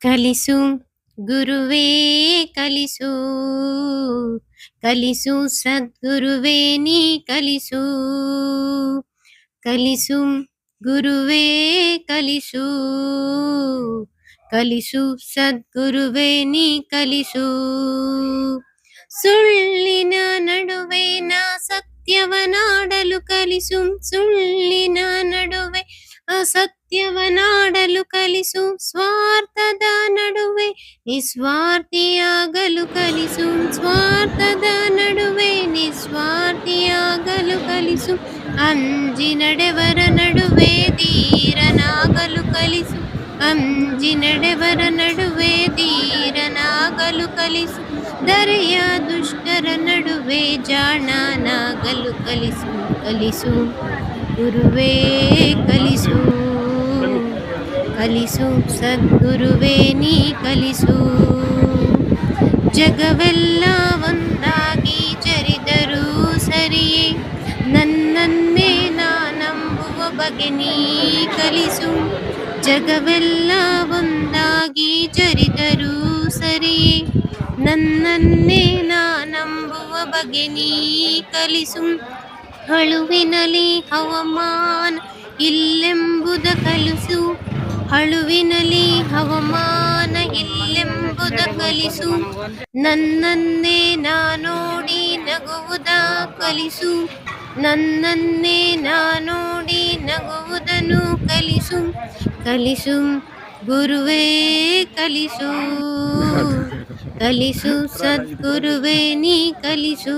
ಕಲಿಸು ಗುರುವೇ ಕಲಿಸು, ಕಲಿಸು ಸದ್ಗುರುವೇ ನೀ ಕಲಿಸು, ಕಲಿಸು ಗುರುವೇ ಕಲಿಸು, ಕಲಿಸು ಸದ್ಗುರುವೇ ನೀ ಕಲಿಸು. ಸುಳ್ಳಿನ ನಡುವೆ ನಾ ಸತ್ಯವನಾಡಲು ಕಲಿಸು, ಸುಳ್ಳಿನ ನಡುವೆ ಅಸತ್ಯವನಾಡಲು ಕಲಿಸು, ಸ್ವಾರ್ಥದ ನಡುವೆ ನಿಸ್ವಾರ್ಥಿಯಾಗಲು ಕಲಿಸು, ಸ್ವಾರ್ಥದ ನಡುವೆ ನಿಸ್ವಾರ್ಥಿಯಾಗಲು ಕಲಿಸು. ಅಂಜಿ ನಡೆವರ ನಡುವೆ ಧೀರನಾಗಲು ಕಲಿಸು, ಅಂಜಿ ನಡೆವರ ನಡುವೆ ಧೀರನಾಗಲು ಕಲಿಸು. ಧರೆಯ ದುಷ್ಟರ ನಡುವೆ ಜಾಣನಾಗಲು ಕಲಿಸು, ಕಲಿಸು ಗುರುವೇ ಕಲಿಸು, ಕಲಿಸು ಸದ್ಗುರುವೇ ನೀ ಕಲಿಸು. ಜಗವೆಲ್ಲ ಒಂದಾಗಿ ಜರಿದರೂ ಸರಿಯೇ, ನನ್ನನ್ನೇ ನಾನಂಬುವ ಬಗೆ ನೀ ಕಲಿಸು. ಜಗವೆಲ್ಲ ಒಂದಾಗಿ ಜರಿದರೂ ಸರಿಯೇ, ನನ್ನನ್ನೇ ನಾನಂಬುವ ಬಗೆ ನೀ ಕಲಿಸು. ಹಳುವಿನಲಿ ಹವಾಮಾನ ಇಲ್ಲೆಂಬುದ ಕಲಿಸು, ಹಳುವಿನಲಿ ಹವಾಮಾನ ಇಲ್ಲೆಂಬುದ ಕಲಿಸು. ನನ್ನನ್ನೇ ನಾನೋಡಿ ನಗುವುದ ಕಲಿಸು, ನನ್ನನ್ನೇ ನಾನೋಡಿ ನಗುವುದನ್ನು ಕಲಿಸು. ಕಲಿಸು ಗುರುವೇ ಕಲಿಸು, ಕಲಿಸು ಸದ್ಗುರುವೇ ನೀ ಕಲಿಸು.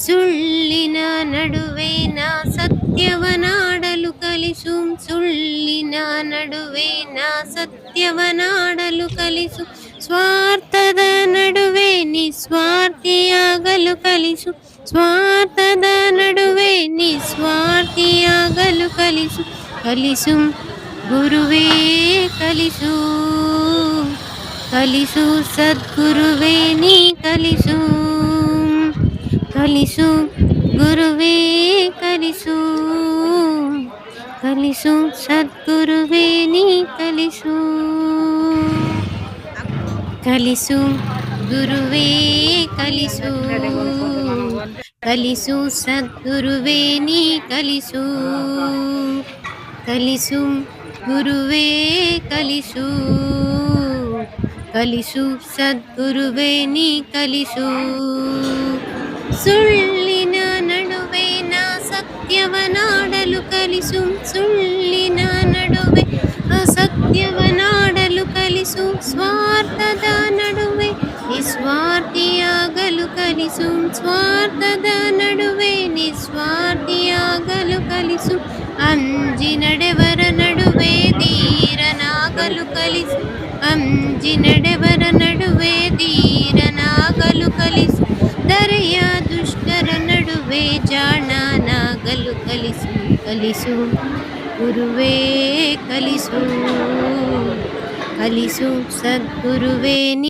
ಸುಳ್ಳಿನ ನಡುವೆ ನಾ ಸತ್ಯವನಾಡಲು ಕಲಿಸು, ಸುಳ್ಳಿನ ನಡುವೆ ನಾ ಸತ್ಯವನಾಡಲು ಕಲಿಸು. ಸ್ವಾರ್ಥದ ನಡುವೆ ನಿಸ್ವಾರ್ಥಿಯಾಗಲು ಕಲಿಸು, ಸ್ವಾರ್ಥದ ನಡುವೆ ನಿಸ್ವಾರ್ಥಿಯಾಗಲು ಕಲಿಸು. ಕಲಿಸು ಗುರುವೇ ಕಲಿಸು, ಕಲಿಸು ಸದ್ಗುರುವೇ ನೀ ಕಲಿಸು, ಕಲಿಸು ಗುರುವೇ ಕಲಿಸು, ಕಲಿಸು ಸದ್ಗುರುವೇ ನೀ ಕಲಿಸು. ಕಲಿಸು ಗುರುವೇ ಕಲಿಸು, ಕಲಿಸು ಸದ್ಗುರುವೇ ನೀ ಕಲಿಸು, ಕಲಿಸು ಗುರುವೇ ಕಲಿಸು, ಕಲಿಸು ಸದ್ಗುರುವೇ ನೀ ಕಲಿಸು. ಸುಳ್ಳಿನ ನಡುವೆ ನಾ ಸತ್ಯವನಾಡಲು ಕಲಿಸು, ಸುಳ್ಳಿನ ನಡುವೆ ಅಸತ್ಯವನಾಡಲು ಕಲಿಸು. ಸ್ವಾರ್ಥದ ನಡುವೆ ನಿಸ್ವಾರ್ಥಿಯಾಗಲು ಕಲಿಸು, ಸ್ವಾರ್ಥದ ನಡುವೆ ನಿಸ್ವಾರ್ಥಿಯಾಗಲು ಕಲಿಸು. ಅಂಜಿ ನಡೆವರ ನಡುವೆ ಧೀರನಾಗಲು ಕಲಿಸು, ಅಂಜಿ ನಡೆವರ ನಡುವೆ ಧೀರನಾಗಲು ಕಲಿಸು. ಧರೆಯ ದುಷ್ಟರ ನಡುವೆ ಜಾಣನಾಗಲು ಕಲಿಸು, ಕಲಿಸು ಗುರುವೇ ಕಲಿಸು, ಕಲಿಸು ಸದ್ಗುರುವೇ ನೀ